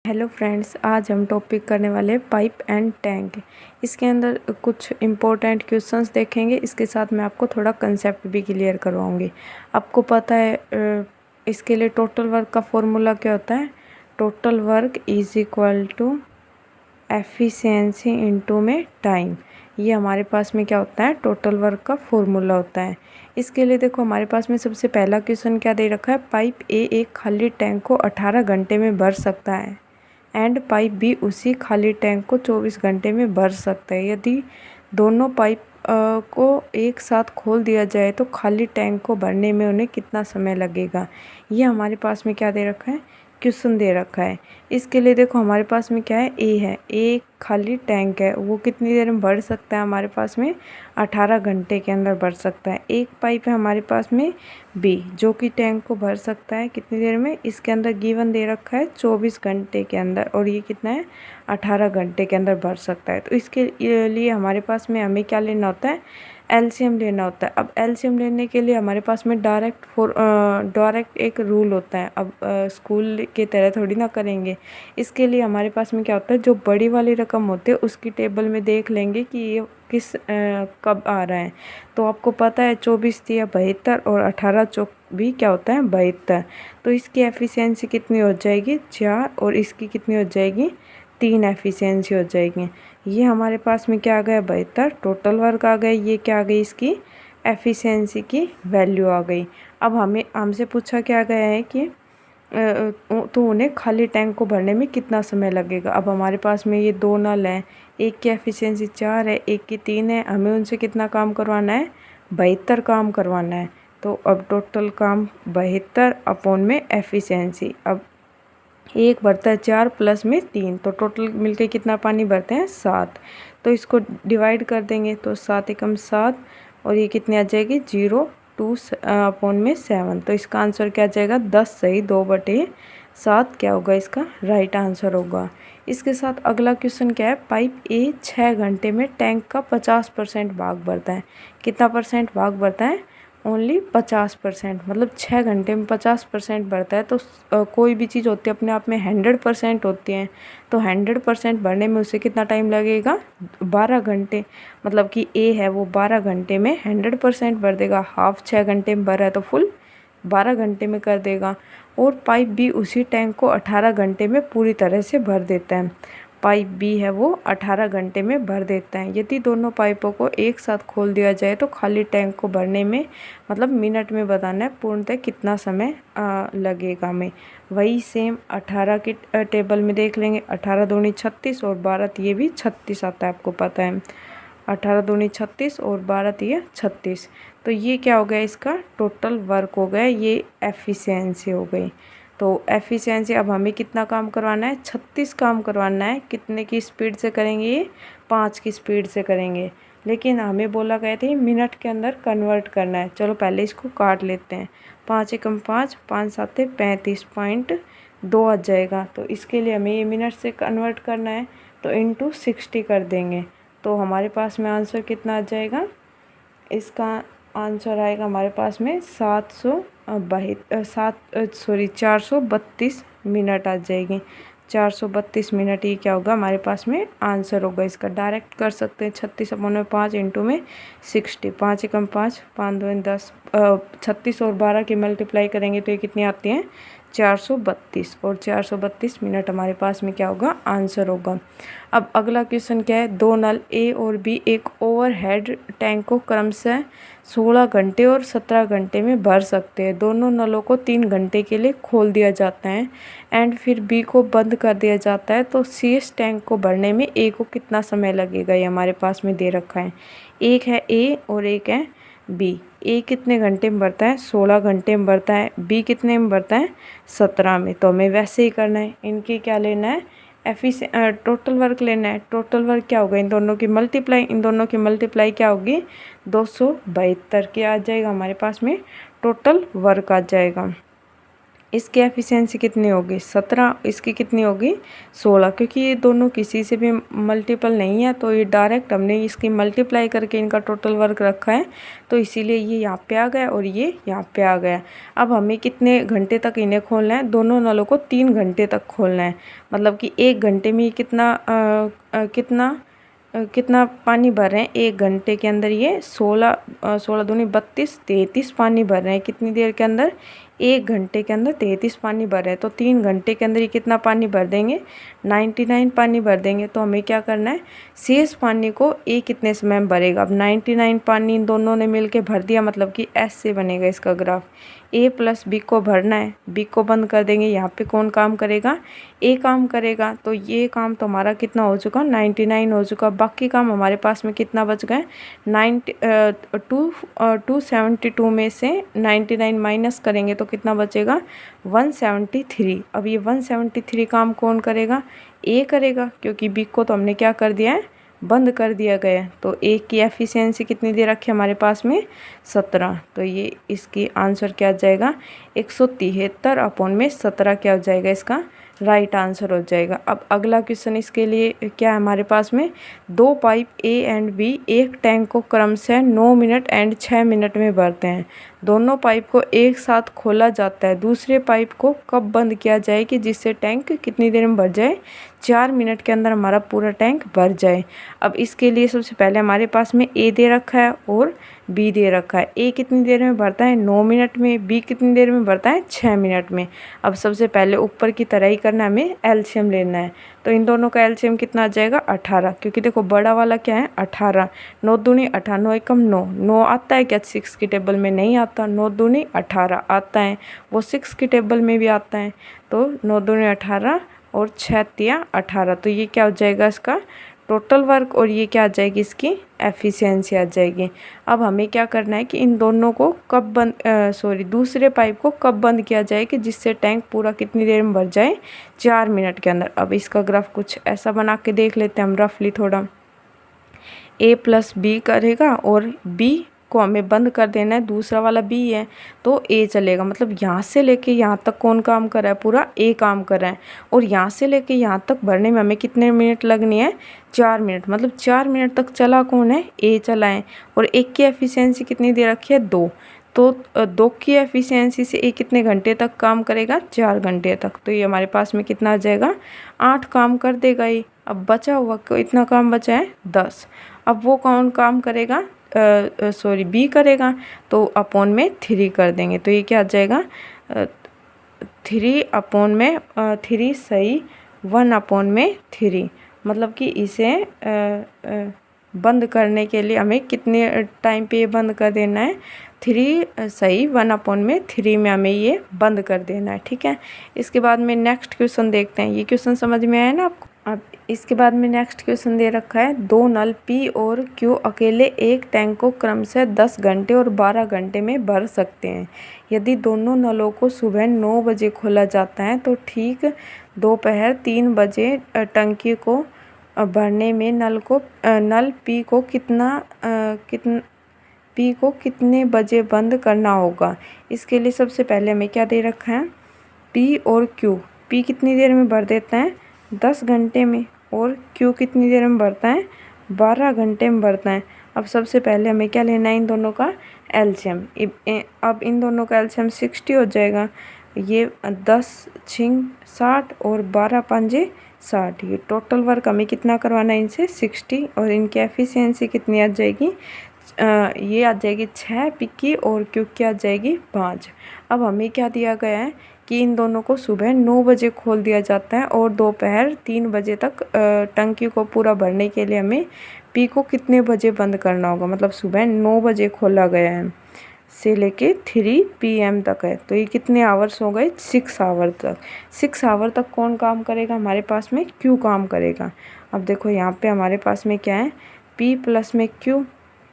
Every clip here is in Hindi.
हेलो फ्रेंड्स, आज हम टॉपिक करने वाले पाइप एंड टैंक। इसके अंदर कुछ इम्पोर्टेंट क्वेश्चंस देखेंगे। इसके साथ मैं आपको थोड़ा कंसेप्ट भी क्लियर करवाऊंगी। आपको पता है इसके लिए टोटल वर्क का फॉर्मूला क्या होता है? Total work is equal to efficiency into में टाइम। ये हमारे पास में क्या होता है? टोटल वर्क का फॉर्मूला होता है। इसके लिए देखो, हमारे पास में सबसे पहला क्वेश्चन क्या दे रखा है? पाइप ए एक खाली टैंक को 18 घंटे में भर सकता है एंड पाइप बी उसी खाली टैंक को 24 घंटे में भर सकता है। यदि दोनों पाइप को एक साथ खोल दिया जाए तो खाली टैंक को भरने में उन्हें कितना समय लगेगा? ये हमारे पास में क्या दे रखा है? क्वेश्चन दे रखा है। इसके लिए देखो, हमारे पास में क्या है? ए है, ए खाली टैंक है, वो कितनी देर में भर सकता है? हमारे पास में 18 घंटे के अंदर भर सकता है। एक पाइप है हमारे पास में बी, जो कि टैंक को भर सकता है कितनी देर में? इसके अंदर गिवन दे रखा है 24 घंटे के अंदर, और ये कितना है? 18 घंटे के अंदर भर सकता है। तो इसके लिए हमारे पास में हमें क्या लेना होता है? एलसीएम लेना होता है। अब एलसीएम लेने के लिए हमारे पास में डायरेक्ट एक रूल होता है। अब स्कूल के तरह थोड़ी ना करेंगे। इसके लिए हमारे पास में क्या होता है? जो बड़ी वाली रकम होती है उसकी टेबल में देख लेंगे कि ये किस कब आ रहा है। तो आपको पता है 24 या 72 और 18 चौक भी क्या होता है? 72। तो इसकी एफिशिएंसी कितनी हो जाएगी? 4, और इसकी कितनी हो जाएगी? 3 एफिशिएंसी हो जाएगी। ये हमारे पास में क्या आ गया? 72 टोटल वर्क आ गया। ये क्या आ गई? इसकी एफिशिएंसी की वैल्यू आ गई। अब हमसे पूछा क्या गया है कि तो उन्हें खाली टैंक को भरने में कितना समय लगेगा? अब हमारे पास में ये दो नल हैं, एक की एफिशिएंसी 4 है, एक की 3 है। हमें उनसे कितना काम करवाना है? 72 काम करवाना है। तो अब टोटल काम 72 अपॉन में एफिशिएंसी। अब एक भरता है 4 प्लस में 3, तो टोटल मिलके कितना पानी भरते हैं? 7। तो इसको डिवाइड कर देंगे तो 7 एकम 7, और ये कितनी आ जाएगी? 0 अपॉन में 7। तो इसका आंसर क्या आ जाएगा? 10 सही 2/7 क्या होगा? इसका राइट आंसर होगा। इसके साथ अगला क्वेश्चन क्या है? पाइप ए 6 घंटे में टैंक का 50% भाग भरता है। कितना परसेंट भाग भरता है? ओनली 50%। मतलब 6 घंटे में 50% भरता है। तो कोई भी चीज़ होती है अपने आप में 100% होती है, तो 100% भरने में उसे कितना टाइम लगेगा? 12 घंटे। मतलब कि ए है वो 12 घंटे में 100% भर देगा। हाफ 6 घंटे में भरा है तो फुल 12 घंटे में कर देगा। और पाइप बी उसी टैंक को 18 घंटे में पूरी तरह से भर देता है। पाइप बी है वो 18 घंटे में भर देता है। यदि दोनों पाइपों को एक साथ खोल दिया जाए तो खाली टैंक को भरने में, मतलब मिनट में बताना है पूर्णतः कितना समय लगेगा हमें। वही सेम 18 की टेबल में देख लेंगे। 18 दूनी 36 और 12 ये भी 36 आता है, आपको पता है। 18 दूनी 36 और 12 ये 36। तो ये क्या हो गया? इसका टोटल वर्क हो गया, ये एफिशिएंसी हो गई। तो एफिशिएंसी, अब हमें कितना काम करवाना है? 36 काम करवाना है। कितने की स्पीड से करेंगे? ये 5 की स्पीड से करेंगे। लेकिन हमें बोला गया था मिनट के अंदर कन्वर्ट करना है। चलो पहले इसको काट लेते हैं। 5 एकम 5, 5 7 35.2 आ जाएगा। तो इसके लिए हमें ये मिनट से कन्वर्ट करना है, तो इंटू 60 कर देंगे। तो हमारे पास में आंसर कितना आ जाएगा? इसका आंसर आएगा हमारे पास में 432 मिनट आ जाएगी। 432 मिनट ये क्या होगा? हमारे पास में आंसर होगा। इसका डायरेक्ट कर सकते हैं 36 अपॉन में 5 इंटू में 60। 5 एकम 5, 5 2 10, 36 और 12 की मल्टीप्लाई करेंगे तो ये कितनी आती हैं? 432। और 432 मिनट हमारे पास में क्या होगा? आंसर होगा। अब अगला क्वेश्चन क्या है? दो नल ए और बी एक ओवरहेड टैंक को क्रमशः 16 घंटे और 17 घंटे में भर सकते हैं। दोनों नलों को 3 घंटे के लिए खोल दिया जाता है एंड फिर बी को बंद कर दिया जाता है। तो शेष टैंक को भरने में ए को कितना समय लगेगा? ये हमारे पास में दे रखा है। एक है ए और एक है बी। ए कितने घंटे में भरता है? 16 घंटे में भरता है। बी कितने में भरता है? 17 में। तो हमें वैसे ही करना है। इनकी क्या लेना है? टोटल वर्क लेना है। टोटल वर्क क्या होगा? इन दोनों की मल्टीप्लाई, इन दोनों की मल्टीप्लाई क्या होगी? 272 की आ जाएगा हमारे पास में टोटल वर्क आ जाएगा। इसकी एफिशिएंसी कितनी होगी 17, इसकी कितनी होगी 16, क्योंकि ये दोनों किसी से भी मल्टीपल नहीं है तो ये डायरेक्ट हमने इसकी मल्टीप्लाई करके इनका टोटल वर्क रखा है, तो इसीलिए ये यहाँ पे आ गया और ये यहाँ पे आ गया। अब हमें कितने घंटे तक इन्हें खोलना है, दोनों नलों को 3 घंटे तक खोलना है, मतलब कि 1 घंटे में कितना पानी भर रहे हैं, 1 घंटे के अंदर ये 16 दूनी 32 33 पानी भर रहे हैं। कितनी देर के अंदर, 1 घंटे के अंदर 33 पानी भर रहे हैं। तो 3 घंटे के अंदर ये कितना पानी भर देंगे, 99 पानी भर देंगे। तो हमें क्या करना है, शेष पानी को ए कितने समय में भरेगा। अब 99 पानी इन दोनों ने मिलके भर दिया, मतलब कि ऐसे बनेगा इसका ग्राफ। ए प्लस बी को भरना है, बी को बंद कर देंगे। यहाँ पे कौन काम करेगा, ए काम करेगा। तो ये काम तो हमारा कितना हो चुका, 99 हो चुका। बाकी काम हमारे पास में कितना बच गए, 272 में से 99 माइनस करेंगे तो कितना बचेगा, 173। अब ये 173 काम कौन करेगा, ए करेगा, क्योंकि बी को तो हमने क्या कर दिया है, बंद कर दिया गया। तो ए की एफिशिएंसी कितनी दे रखी है हमारे पास में 17। तो ये इसकी आंसर क्या आ जाएगा, 173 अपॉन में 17 क्या हो जाएगा, इसका राइट आंसर हो जाएगा। अब अगला क्वेश्चन इसके लिए क्या है हमारे पास में, 2 पाइप ए एंड बी एक टैंक को क्रमशः 9 मिनट एंड 6 मिनट में भरते हैं। दोनों पाइप को एक साथ खोला जाता है, दूसरे पाइप को कब बंद किया जाए कि जिससे टैंक कितनी देर में भर जाए, 4 मिनट के अंदर हमारा पूरा टैंक भर जाए। अब इसके लिए सबसे पहले हमारे पास में ए दे रखा है और बी दे रखा है। ए कितनी देर में भरता है, 9 मिनट में, बी कितनी देर में भरता है, 6 मिनट में। अब सबसे पहले ऊपर की तरह ही करना है, हमें एलसीएम लेना है। तो इन दोनों का एलसीएम कितना आ जाएगा, 18, क्योंकि देखो बड़ा वाला क्या है 18, 9 दूनी 18, 9 एकम 9, 9 आता है क्या 6 की टेबल में, नहीं आता, 9 दूनी 18 आता है, वो 6 की टेबल में भी आता है। तो 9 दूनी 18 और 6 तिया 18, तो ये क्या हो जाएगा इसका टोटल वर्क, और ये क्या आ जाएगी इसकी एफिशिएंसी आ जाएगी। अब हमें क्या करना है कि इन दोनों को कब दूसरे पाइप को कब बंद किया जाए कि जिससे टैंक पूरा कितनी देर में भर जाए, 4 मिनट के अंदर। अब इसका ग्राफ कुछ ऐसा बना के देख लेते हैं हम रफली थोड़ा। ए प्लस बी करेगा और बी को हमें बंद कर देना है, दूसरा वाला बी है तो ए चलेगा। मतलब यहाँ से लेके यहाँ तक कौन काम कर रहा है, पूरा ए काम कर रहा है। और यहाँ से लेके यहाँ तक भरने में हमें कितने मिनट लगनी है, 4 मिनट। मतलब 4 मिनट तक चला कौन है, ए चला है। और एक की एफिशिएंसी कितनी दे रखी है, 2। तो 2 की एफिशिएंसी से ए कितने घंटे तक काम करेगा, 4 घंटे तक। तो ये हमारे पास में कितना आ जाएगा, 8 काम कर देगा ये। अब बचा हुआ इतना काम बचा है 10। अब वो कौन काम करेगा, बी करेगा, तो अपॉन में 3 कर देंगे। तो ये क्या आ जाएगा, 3 अपॉन में 3 सही 1 अपॉन में 3। मतलब कि इसे बंद करने के लिए हमें कितने टाइम पे ये बंद कर देना है, 3 सही 1 अपॉन में 3 में हमें ये बंद कर देना है। ठीक है, इसके बाद में नेक्स्ट क्वेश्चन देखते हैं। ये क्वेश्चन समझ में आया ना आपको। अब इसके बाद में नेक्स्ट क्वेश्चन दे रखा है, 2 नल पी और क्यू अकेले एक टैंक को क्रमशः 10 घंटे और 12 घंटे में भर सकते हैं। यदि दोनों नलों को सुबह 9 बजे खोला जाता है तो ठीक दोपहर 3 बजे टंकी को भरने में नल पी को कितने बजे बंद करना होगा। इसके लिए सबसे पहले हमें क्या दे रखा है, पी और क्यू। पी कितनी देर में भर देता है, 10 घंटे में, और क्यू कितनी देर में भरता है, 12 घंटे में भरता है। अब सबसे पहले हमें क्या लेना है, इन दोनों का एलसीएम। अब इन दोनों का एलसीएम 60 हो जाएगा। ये 10 छिंग 60 और 12 पंजे 60। ये टोटल वर्क हमें कितना करवाना है इनसे, 60। और इनकी एफिशिएंसी कितनी आ जाएगी, ये आ जाएगी 6 पिक्की, और क्यू की आ जाएगी 5। अब हमें क्या दिया गया है कि इन दोनों को सुबह 9 बजे खोल दिया जाता है और दोपहर 3 बजे तक टंकी को पूरा भरने के लिए हमें पी को कितने बजे बंद करना होगा। मतलब सुबह 9 बजे खोला गया है से लेके 3 PM तक है। तो ये कितने आवर्स हो गए, 6 आवर तक। 6 आवर तक कौन काम करेगा, हमारे पास में क्यू काम करेगा। अब देखो यहाँ पे हमारे पास में क्या है, पी प्लस में क्यू,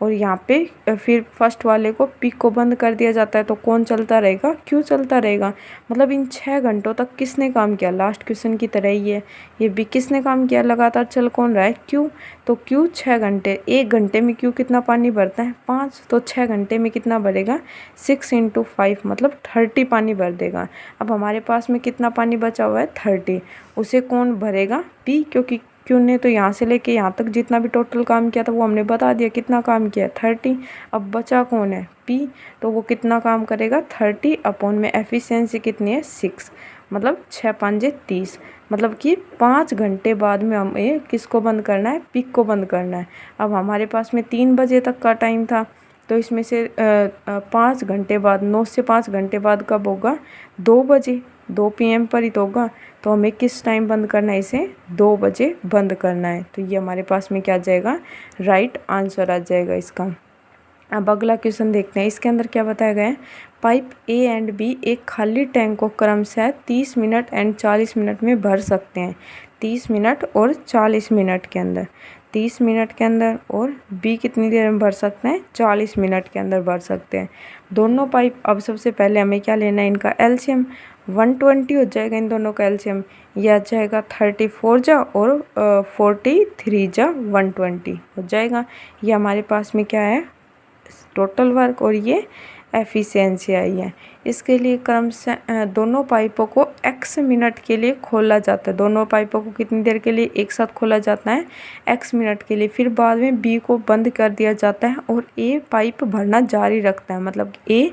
और यहाँ पे फिर फर्स्ट वाले को पी को बंद कर दिया जाता है। तो कौन चलता रहेगा, क्यू चलता रहेगा। मतलब इन 6 घंटों तक किसने काम किया, लास्ट क्वेश्चन की तरह ही है ये भी, किसने काम किया, लगातार चल कौन रहा है, क्यू। तो क्यू 6 घंटे, 1 घंटे में क्यू कितना पानी भरता है, 5। तो 6 घंटे में कितना भरेगा, 6 × 5 मतलब 30 पानी भर देगा। अब हमारे पास में कितना पानी बचा हुआ है, 30। उसे कौन भरेगा, पी, क्योंकि क्यू ने तो यहाँ से लेके यहाँ तक जितना भी टोटल काम किया था वो हमने बता दिया कितना काम किया है, 30। अब बचा कौन है, पी। तो वो कितना काम करेगा, 30 अपॉन में एफिशिएंसी कितनी है, 6। मतलब 6 × 5 = 30। मतलब कि 5 घंटे बाद में हमें किसको बंद करना है, पिक को बंद करना है। अब हमारे पास में 3 बजे तक का टाइम था, तो इसमें से 5 घंटे बाद, 9 से 5 घंटे बाद कब होगा, 2 बजे, 2 PM पर ही तो होगा। तो हमें किस टाइम बंद करना है, इसे 2 बजे बंद करना है। तो ये हमारे पास में क्या आ जाएगा, राइट आंसर आ जाएगा इसका। अब अगला क्वेश्चन देखते हैं, इसके अंदर क्या बताया गया है। पाइप ए एंड बी एक खाली टैंक को क्रमशः 30 मिनट एंड 40 मिनट में भर सकते हैं। 30 मिनट और 40 मिनट के अंदर, 30 मिनट के अंदर, और बी कितनी देर में भर सकते हैं, 40 मिनट के अंदर भर सकते हैं दोनों पाइप। अब सबसे पहले हमें क्या लेना है, इनका एलसीएम। 120 हो जाएगा इन दोनों का एलसीएम, यह आ जाएगा 34 जा और 43 जा 120 हो जाएगा। ये हमारे पास में क्या है, टोटल वर्क, और ये एफिशिएंसी आई है। इसके लिए क्रमशः दोनों पाइपों को x मिनट के लिए खोला जाता है। दोनों पाइपों को कितनी देर के लिए एक साथ खोला जाता है, x मिनट के लिए। फिर बाद में b को बंद कर दिया जाता है और a पाइप भरना जारी रखता है। मतलब a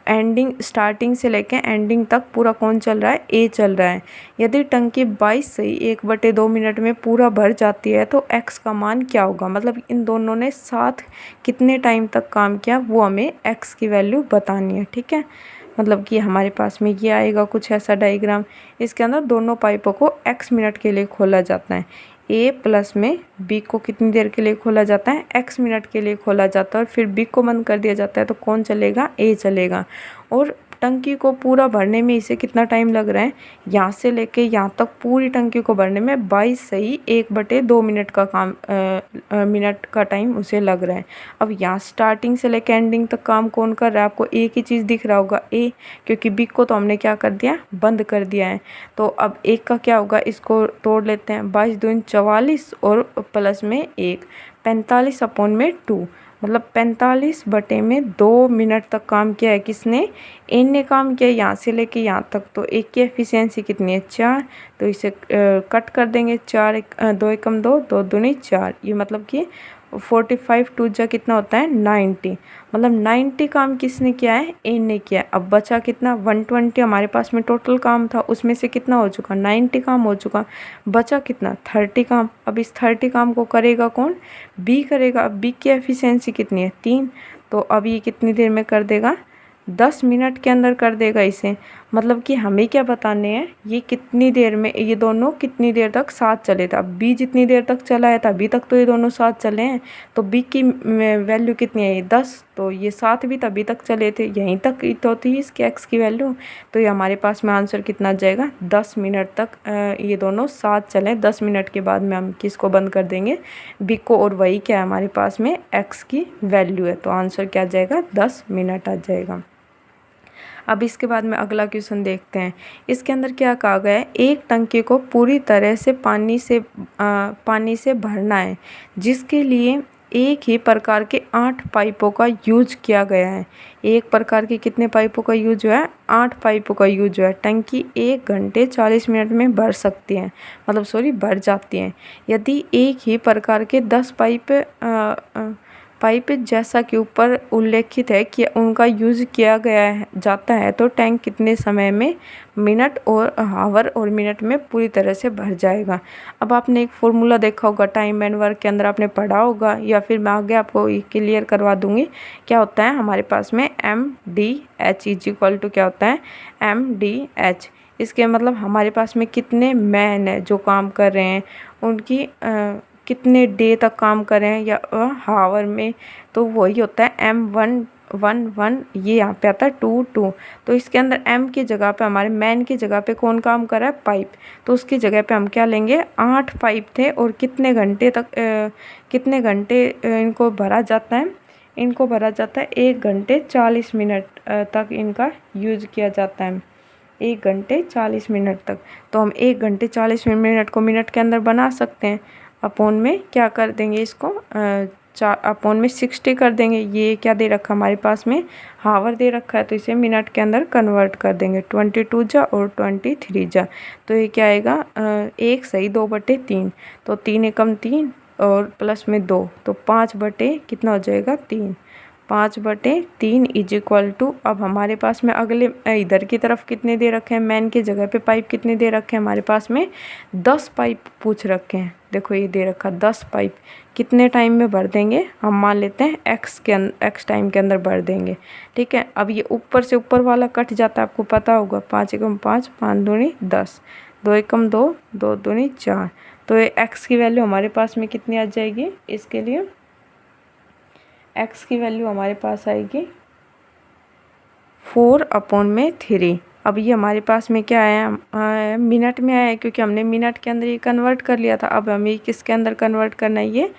एंडिंग, स्टार्टिंग से लेके एंडिंग तक पूरा कौन चल रहा है, ए चल रहा है। यदि टंकी 22 से 1/2 मिनट में पूरा भर जाती है तो एक्स का मान क्या होगा। मतलब इन दोनों ने साथ कितने टाइम तक काम किया वो हमें एक्स की वैल्यू बतानी है, ठीक है। मतलब कि हमारे पास में ये आएगा कुछ ऐसा डायग्राम। इसके अंदर दोनों पाइपों को x मिनट के लिए खोला जाता है। ए प्लस में बी को कितनी देर के लिए खोला जाता है, x मिनट के लिए खोला जाता है, और फिर बी को बंद कर दिया जाता है। तो कौन चलेगा, ए चलेगा। और टंकी को पूरा भरने में इसे कितना टाइम लग रहा है, यहाँ से लेके यहाँ तक पूरी टंकी को भरने में 22 से ही 1/2 मिनट का काम मिनट का टाइम उसे लग रहा है। अब यहाँ स्टार्टिंग से लेके एंडिंग तक काम कौन कर रहा है, आपको एक ही चीज़ दिख रहा होगा, ए, क्योंकि बी को तो हमने क्या कर दिया, बंद कर दिया है। तो अब एक का क्या होगा, इसको तोड़ लेते हैं। 22 दूनी 44 और प्लस में 1, 45 अपॉन में 2। मतलब 45/2 मिनट तक काम किया है किसने, ए ने काम किया यहाँ से लेके यहाँ तक। तो एक की एफिशिएंसी कितनी है, 4। तो इसे कट कर देंगे, 4 2 एकम 2, 2 दूनी 4। ये मतलब कि 45 2 जा कितना होता है, 90। मतलब 90 काम किसने किया है, ए ने किया है। अब बचा कितना, 120 हमारे पास में टोटल काम था, उसमें से कितना हो चुका, 90 काम हो चुका। बचा कितना, 30 काम। अब इस 30 काम को करेगा कौन, बी करेगा। अब बी की एफिशिएंसी कितनी है, 3। तो अब ये कितनी देर में कर देगा, 10 मिनट के अंदर कर देगा इसे। मतलब कि हमें क्या बताने हैं, ये कितनी देर में, ये दोनों कितनी देर तक साथ चले थे। अब बी जितनी देर तक चला है तभी तक तो ये दोनों साथ चले हैं। तो बी की वैल्यू कितनी है, 10। तो ये साथ भी तभी तक चले थे, यहीं तक ही तो थी इसके एक्स की वैल्यू। तो ये हमारे पास में आंसर कितना आ जाएगा, 10 मिनट तक ये दोनों साथ चले। 10 मिनट के बाद में हम किसको बंद कर देंगे, बी को। और वही क्या है हमारे पास में, एक्स की वैल्यू है। तो आंसर क्या आ जाएगा, 10 मिनट आ जाएगा। अब इसके बाद में अगला क्वेश्चन देखते हैं। इसके अंदर क्या कहा गया है, एक टंकी को पूरी तरह से पानी से भरना है, जिसके लिए एक ही प्रकार के 8 पाइपों का यूज किया गया है। एक प्रकार के कितने पाइपों का यूज हुआ है, 8 पाइपों का यूज हुआ है। टंकी 1 घंटे 40 मिनट में भर सकती है, मतलब सॉरी भर जाती है। यदि एक ही प्रकार के 10 पाइप जैसा कि ऊपर उल्लेखित है कि उनका यूज़ किया गया जाता है, तो टैंक कितने समय में, मिनट और हावर और मिनट में पूरी तरह से भर जाएगा। अब आपने एक फॉर्मूला देखा होगा टाइम एंड वर्क के अंदर, आपने पढ़ा होगा, या फिर मैं आगे आपको क्लियर करवा दूंगी। क्या होता है हमारे पास में, MDH इज इक्वल टू क्या होता है, MDH। इसके मतलब हमारे पास में कितने मैन है जो काम कर रहे हैं, उनकी कितने डे तक काम कर रहे हैं या हावर में, तो वही होता है M111। ये यहाँ पे आता है 2 तो इसके अंदर M की जगह पे, हमारे मैन की जगह पे कौन काम कर रहा है, पाइप। तो उसकी जगह पे हम क्या लेंगे, 8 पाइप थे। और कितने घंटे तक कितने घंटे इनको भरा जाता है, इनको भरा जाता है 1 घंटे 40 मिनट तक इनका यूज़ किया जाता है, 1 घंटे 40 मिनट तक। तो हम 1 घंटे 40 मिनट को मिनट के अंदर बना सकते हैं। अपॉन में क्या कर देंगे इसको, अपॉन में 60 कर देंगे। ये क्या दे रखा हमारे पास में, हावर दे रखा है, तो इसे मिनट के अंदर कन्वर्ट कर देंगे। 22 जा और 23 जा, तो ये क्या आएगा, 1 सही 2/3, तो 3 एकम 3 और प्लस में 2, तो 5 बटे कितना हो जाएगा 3, 5/3 इज इक्वल टू, अब हमारे पास में अगले इधर की तरफ कितने दे रखे हैं, मैन की जगह पे पाइप कितने दे रखे हैं हमारे पास में, 10 पाइप पूछ रखे हैं। देखो ये दे रखा 10 पाइप, कितने टाइम में भर देंगे, हम मान लेते हैं एक्स टाइम के अंदर भर देंगे। ठीक है, अब ये ऊपर से ऊपर वाला कट जाता है, आपको पता होगा, 5 एकम 5, 5 दूनी 10, 2 एकम 2, 2 दूनी 4, तो ये एक्स की वैल्यू हमारे पास में कितनी आ जाएगी, इसके लिए एक्स की वैल्यू हमारे पास आएगी 4/3। अब ये हमारे पास में क्या आया, मिनट में आया, क्योंकि हमने मिनट के अंदर ये कन्वर्ट कर लिया था। अब हमें किसके अंदर कन्वर्ट करना है, ये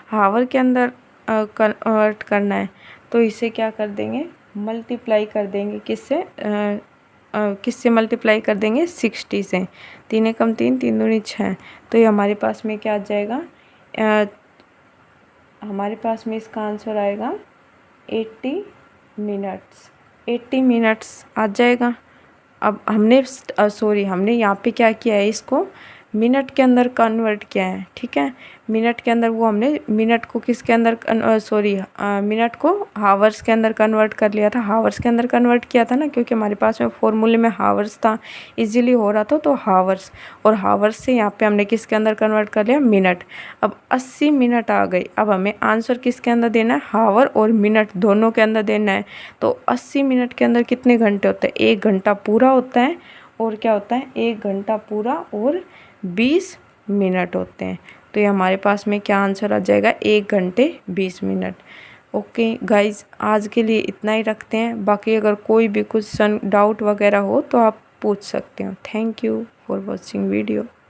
हावर के अंदर कन्वर्ट करना है। तो इसे क्या कर देंगे, मल्टीप्लाई कर देंगे, किससे मल्टीप्लाई कर देंगे, 60 से। 3 एकम 3, 3 दूनी 6, तो ये हमारे पास में क्या आ जाएगा, हमारे पास में इसका आंसर आएगा 80 मिनट्स, 80 मिनट्स आ जाएगा। अब हमने यहाँ पे क्या किया है, इसको मिनट के अंदर कन्वर्ट किया है। ठीक है, मिनट के अंदर वो हमने मिनट को किसके अंदर मिनट को हावर्स के अंदर कन्वर्ट कर लिया था, हावर्स के अंदर कन्वर्ट किया था ना, क्योंकि हमारे पास में फॉर्मूले में हावर्स था, इजीली हो रहा था, तो हावर्स, और हावर्स से यहाँ पे हमने किसके अंदर कन्वर्ट कर लिया, मिनट। अब 80 मिनट आ गई। अब हमें आंसर किसके अंदर देना है, हावर और मिनट दोनों के अंदर देना है। तो 80 मिनट के अंदर कितने घंटे होते हैं, 1 घंटा पूरा होता है, और क्या होता है, 1 घंटा पूरा और 20 मिनट होते हैं। तो ये हमारे पास में क्या आंसर आ जाएगा, 1 घंटे 20 मिनट। ओके गाइज, आज के लिए इतना ही रखते हैं। बाकी अगर कोई भी कुछ डाउट वगैरह हो तो आप पूछ सकते हो। Thank you for watching video.